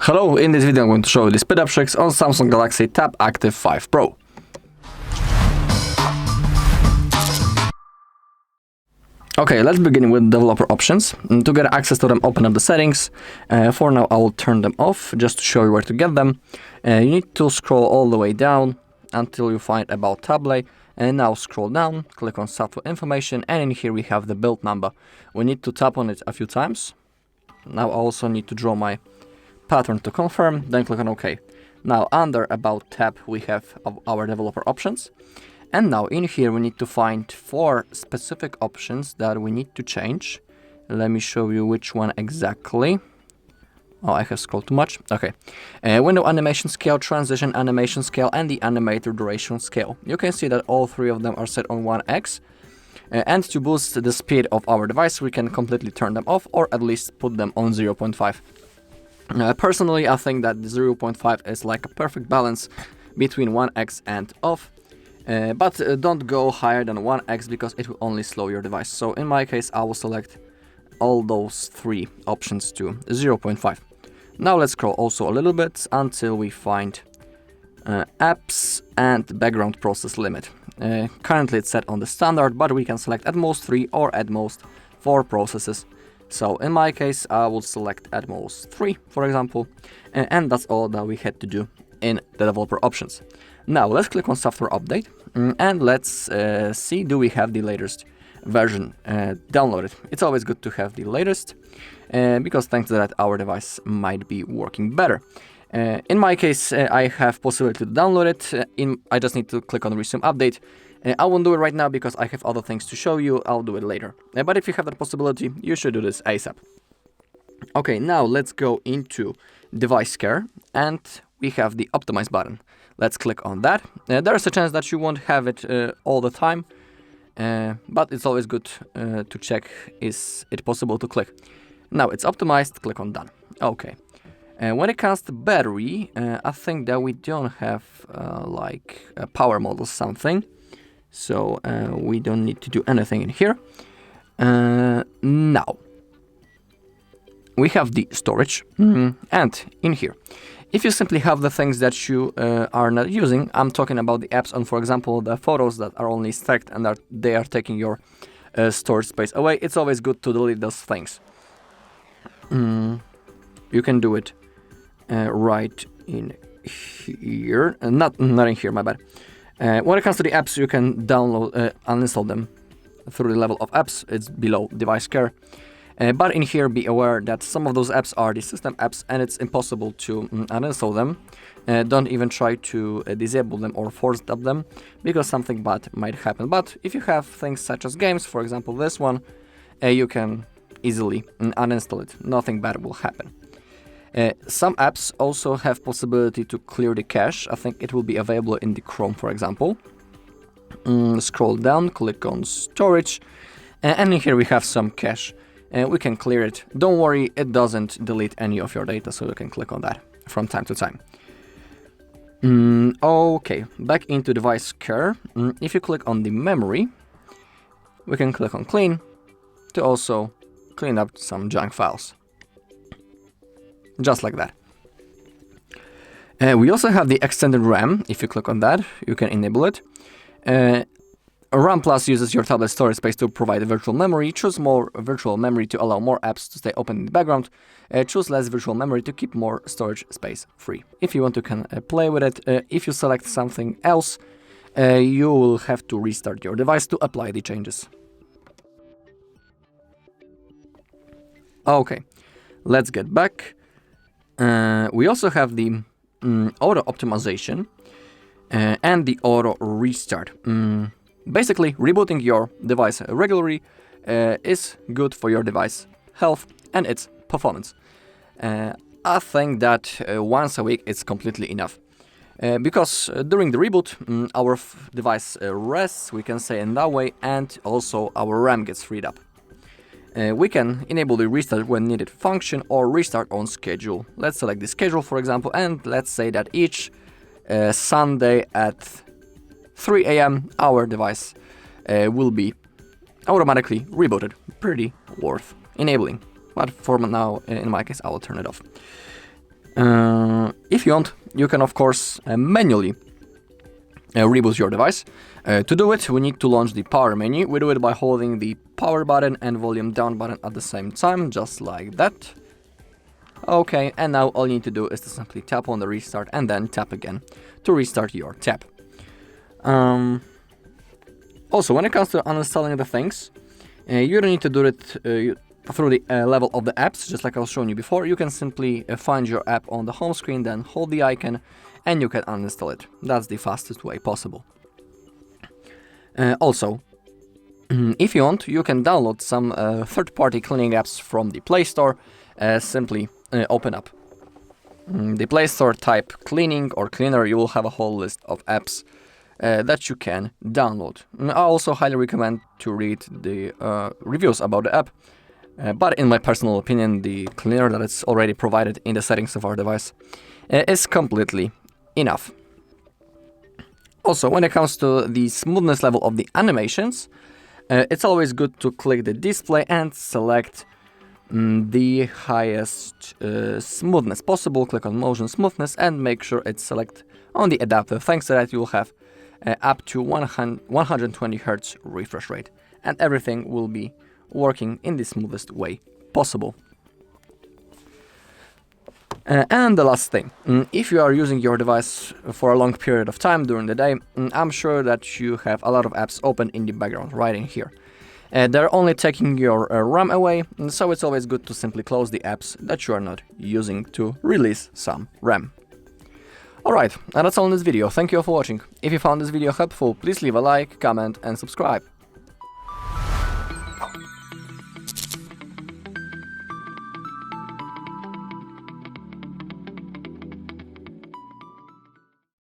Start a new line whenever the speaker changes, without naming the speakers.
Hello, in this video I'm going to show you the speedup tricks on Samsung Galaxy Tab Active 5 Pro. Okay, let's begin with developer options. To get access to them, open up the settings. For now, I will turn them off just to show you where to get them. You need to scroll all the way down until you find About Tablet. And now scroll down, click on Software Information, and in here we have the build number. We need to tap on it a few times. Now I also need to draw my pattern to confirm, then click on OK. Now under About tab we have our developer options. And now in here we need to find 4 specific options that we need to change. Let me show you which one exactly. Oh, I have scrolled too much. Okay. Window animation scale, transition animation scale, and the animator duration scale. You can see that all 3 of them are set on 1x. And to boost the speed of our device, we can completely turn them off or at least put them on 0.5. Personally, I think that 0.5 is like a perfect balance between 1x and off. But don't go higher than 1x because it will only slow your device. So in my case, I will select all those 3 options to 0.5. Now let's scroll also a little bit until we find apps and background process limit. Currently it's set on the standard, but we can select at most 3 or at most 4 processes. So in my case, I will select at most 3, for example, and that's all that we had to do in the developer options. Now let's click on software update and let's see, do we have the latest version downloaded. It's always good to have the latest because thanks to that our device might be working better. In my case, I have possibility to download it. I just need to click on resume update. I won't do it right now because I have other things to show you. I'll do it later. But if you have that possibility, you should do this ASAP. Okay, now let's go into device care and we have the optimize button. Let's click on that. There is a chance that you won't have it all the time, but it's always good to check is it possible to click. Now it's optimized, click on done. Okay. When it comes to battery, I think that we don't have like a power mode or something. So we don't need to do anything in here. Now we have the storage and in here. If you simply have the things that you are not using, I'm talking about the apps and for example the photos that are only stacked and they are taking your storage space away, it's always good to delete those things. You can do it right in here, not in here, my bad. When it comes to the apps, you can download, uninstall them through the level of apps. It's below device care. But in here, be aware that some of those apps are the system apps and it's impossible to uninstall them. Don't even try to disable them or force stop them because something bad might happen. But if you have things such as games, for example this one, you can easily uninstall it. Nothing bad will happen. Some apps also have possibility to clear the cache. I think it will be available in the Chrome, for example. Scroll down, click on storage, and in here we have some cache. We can clear it. Don't worry, it doesn't delete any of your data, so you can click on that from time to time. Okay, back into device care. If you click on the memory, we can click on clean to also clean up some junk files. Just like that. We also have the extended RAM. If you click on that, you can enable it. RAM Plus uses your tablet storage space to provide virtual memory. Choose more virtual memory to allow more apps to stay open in the background. Choose less virtual memory to keep more storage space free. If you want to play with it, if you select something else, you will have to restart your device to apply the changes. Okay, let's get back. We also have the auto optimization and the auto restart. Basically, rebooting your device regularly is good for your device health and its performance. I think that once a week is completely enough. Because during the reboot, our device rests, we can say in that way, and also our RAM gets freed up. We can enable the restart when needed function or restart on schedule. Let's select the schedule, for example, and let's say that each Sunday at 3 AM our device will be automatically rebooted. Pretty worth enabling. But for now, in my case, I will turn it off. If you want, you can of course manually reboot your device. To do it, we need to launch the power menu. We do it by holding the power button and volume down button at the same time, just like that. Okay, and now all you need to do is to simply tap on the restart and then tap again to restart your tab. Also, when it comes to uninstalling the things, you don't need to do it through the level of the apps, just like I was showing you before. You can simply find your app on the home screen, then hold the icon, and you can uninstall it. That's the fastest way possible. Also, if you want, you can download some third-party cleaning apps from the Play Store. Simply open up the Play Store, type cleaning or cleaner. You will have a whole list of apps that you can download. I also highly recommend to read the reviews about the app, but in my personal opinion, the cleaner that is already provided in the settings of our device is completely enough. Also, when it comes to the smoothness level of the animations, it's always good to click the display and select the highest smoothness possible. Click on motion smoothness and make sure it's select on the adapter. Thanks to that, you'll have up to 120 Hz refresh rate, and everything will be working in the smoothest way possible. And the last thing, if you are using your device for a long period of time during the day, I'm sure that you have a lot of apps open in the background right in here. They're only taking your RAM away, so it's always good to simply close the apps that you are not using to release some RAM. Alright, and that's all in this video. Thank you all for watching. If you found this video helpful, please leave a like, comment and subscribe.